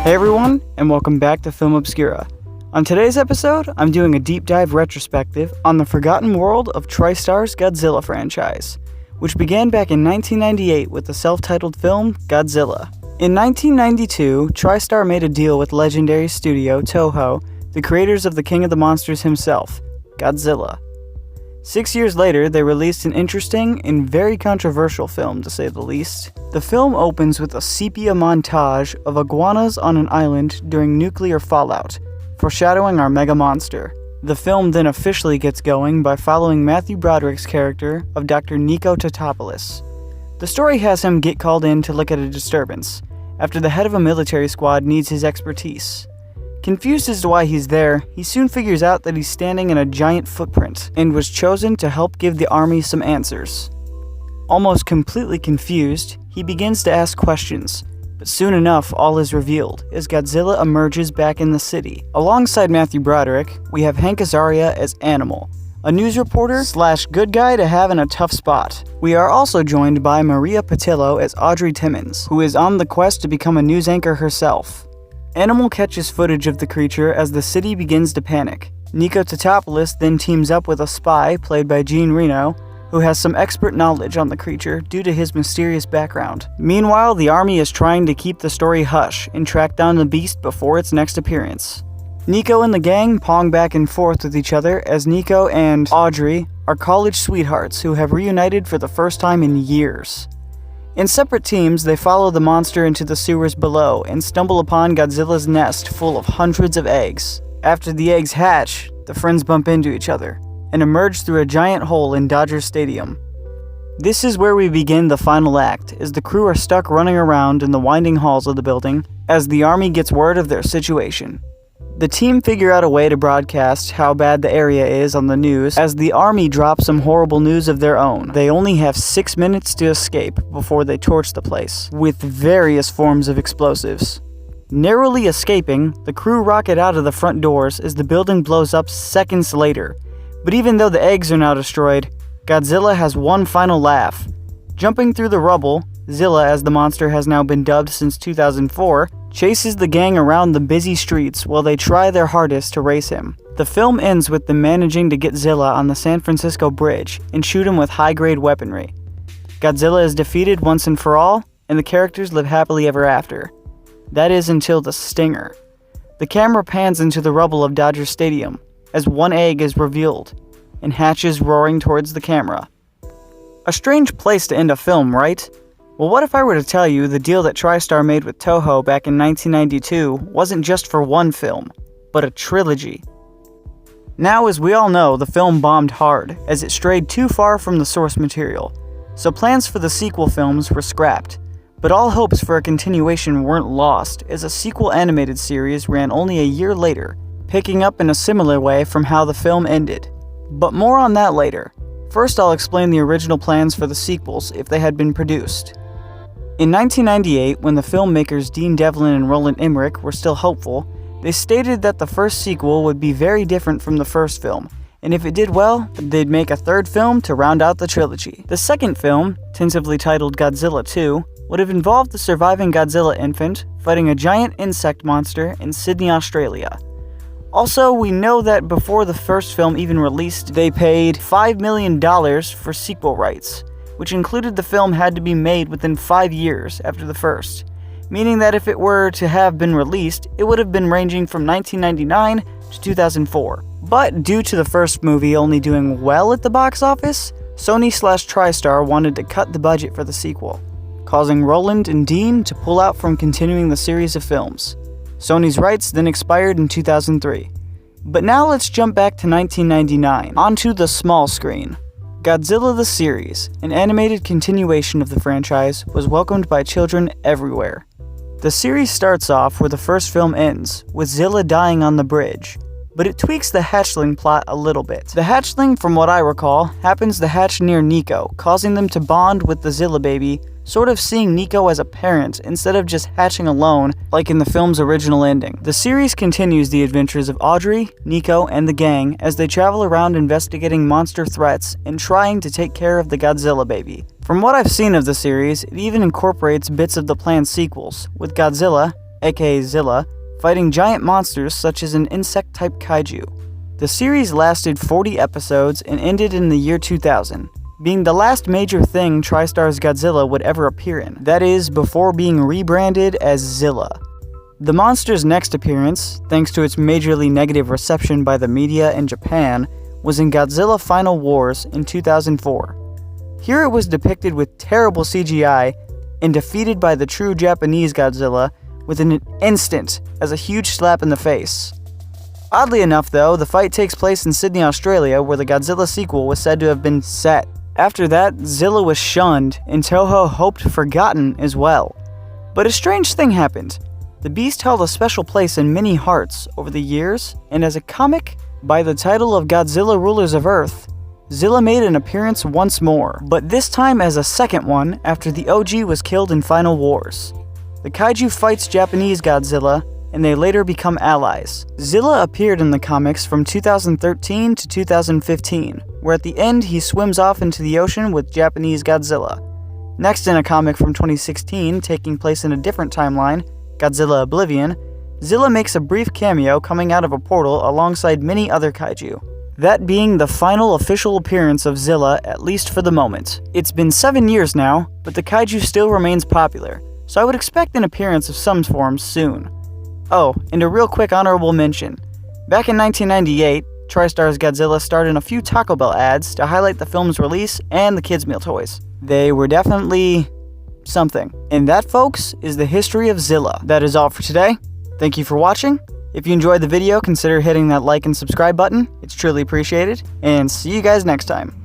Hey everyone, and welcome back to Film Obscura. On today's episode, I'm doing a deep dive retrospective on the forgotten world of TriStar's Godzilla franchise, which began back in 1998 with the self-titled film Godzilla. In 1992, TriStar made a deal with legendary studio Toho, the creators of the King of the Monsters himself, Godzilla. 6 years later, they released an interesting and very controversial film, to say the least. The film opens with a sepia montage of iguanas on an island during nuclear fallout, foreshadowing our mega monster. The film then officially gets going by following Matthew Broderick's character of Dr. Nico Tatopoulos. The story has him get called in to look at a disturbance, after the head of a military squad needs his expertise. Confused as to why he's there, he soon figures out that he's standing in a giant footprint and was chosen to help give the army some answers. Almost completely confused, he begins to ask questions, but soon enough all is revealed as Godzilla emerges back in the city. Alongside Matthew Broderick, we have Hank Azaria as Animal, a news reporter / good guy to have in a tough spot. We are also joined by Maria Patillo as Audrey Timmons, who is on the quest to become a news anchor herself. Animal catches footage of the creature as the city begins to panic. Nico Tatopoulos then teams up with a spy, played by Jean Reno, who has some expert knowledge on the creature due to his mysterious background. Meanwhile, the army is trying to keep the story hush and track down the beast before its next appearance. Nico and the gang pong back and forth with each other as Nico and Audrey are college sweethearts who have reunited for the first time in years. In separate teams, they follow the monster into the sewers below and stumble upon Godzilla's nest full of hundreds of eggs. After the eggs hatch, the friends bump into each other and emerge through a giant hole in Dodger Stadium. This is where we begin the final act, as the crew are stuck running around in the winding halls of the building as the army gets word of their situation. The team figure out a way to broadcast how bad the area is on the news as the army drops some horrible news of their own. They only have 6 minutes to escape before they torch the place with various forms of explosives. Narrowly escaping, the crew rocket out of the front doors as the building blows up seconds later. But even though the eggs are now destroyed, Godzilla has one final laugh. Jumping through the rubble, Zilla, as the monster has now been dubbed since 2004, chases the gang around the busy streets while they try their hardest to race him. The film ends with them managing to get Zilla on the San Francisco Bridge and shoot him with high-grade weaponry. Godzilla is defeated once and for all, and the characters live happily ever after. That is until the stinger. The camera pans into the rubble of Dodger Stadium as one egg is revealed and hatches roaring towards the camera. A strange place to end a film, right? Well, what if I were to tell you the deal that TriStar made with Toho back in 1992 wasn't just for one film, but a trilogy? Now, as we all know, the film bombed hard, as it strayed too far from the source material, so plans for the sequel films were scrapped. But all hopes for a continuation weren't lost, as a sequel animated series ran only a year later, picking up in a similar way from how the film ended. But more on that later. First, I'll explain the original plans for the sequels if they had been produced. In 1998, when the filmmakers Dean Devlin and Roland Emmerich were still hopeful, they stated that the first sequel would be very different from the first film, and if it did well, they'd make a third film to round out the trilogy. The second film, tentatively titled Godzilla 2, would have involved the surviving Godzilla infant fighting a giant insect monster in Sydney, Australia. Also, we know that before the first film even released, they paid $5 million for sequel rights, which included the film had to be made within 5 years after the first, meaning that if it were to have been released, it would have been ranging from 1999 to 2004. But due to the first movie only doing well at the box office, Sony / TriStar wanted to cut the budget for the sequel, causing Roland and Dean to pull out from continuing the series of films. Sony's rights then expired in 2003. But now let's jump back to 1999, onto the small screen. Godzilla the series, an animated continuation of the franchise, was welcomed by children everywhere. The series starts off where the first film ends, with Zilla dying on the bridge, but it tweaks the hatchling plot a little bit. The hatchling, from what I recall, happens to hatch near Nico, causing them to bond with the Zilla baby, sort of seeing Nico as a parent instead of just hatching alone like in the film's original ending. The series continues the adventures of Audrey, Nico, and the gang as they travel around investigating monster threats and trying to take care of the Godzilla baby. From what I've seen of the series, it even incorporates bits of the planned sequels, with Godzilla, aka Zilla, fighting giant monsters such as an insect-type kaiju. The series lasted 40 episodes and ended in the year 2000, being the last major thing TriStar's Godzilla would ever appear in, that is, before being rebranded as Zilla. The monster's next appearance, thanks to its majorly negative reception by the media in Japan, was in Godzilla Final Wars in 2004. Here it was depicted with terrible CGI and defeated by the true Japanese Godzilla within an instant as a huge slap in the face. Oddly enough though, the fight takes place in Sydney, Australia, where the Godzilla sequel was said to have been set. After that, Zilla was shunned and Toho hoped forgotten as well. But a strange thing happened. The beast held a special place in many hearts over the years, and as a comic, by the title of Godzilla Rulers of Earth, Zilla made an appearance once more, but this time as a second one after the OG was killed in Final Wars. The kaiju fights Japanese Godzilla, and they later become allies. Zilla appeared in the comics from 2013 to 2015, where at the end he swims off into the ocean with Japanese Godzilla. Next, in a comic from 2016 taking place in a different timeline, Godzilla Oblivion, Zilla makes a brief cameo coming out of a portal alongside many other kaiju. That being the final official appearance of Zilla, at least for the moment. It's been 7 years now, but the kaiju still remains popular, so I would expect an appearance of some form soon. Oh, and a real quick honorable mention. Back in 1998, TriStar's Godzilla starred in a few Taco Bell ads to highlight the film's release and the kids' meal toys. They were definitely something. And that, folks, is the history of Zilla. That is all for today. Thank you for watching. If you enjoyed the video, consider hitting that like and subscribe button. It's truly appreciated. And see you guys next time.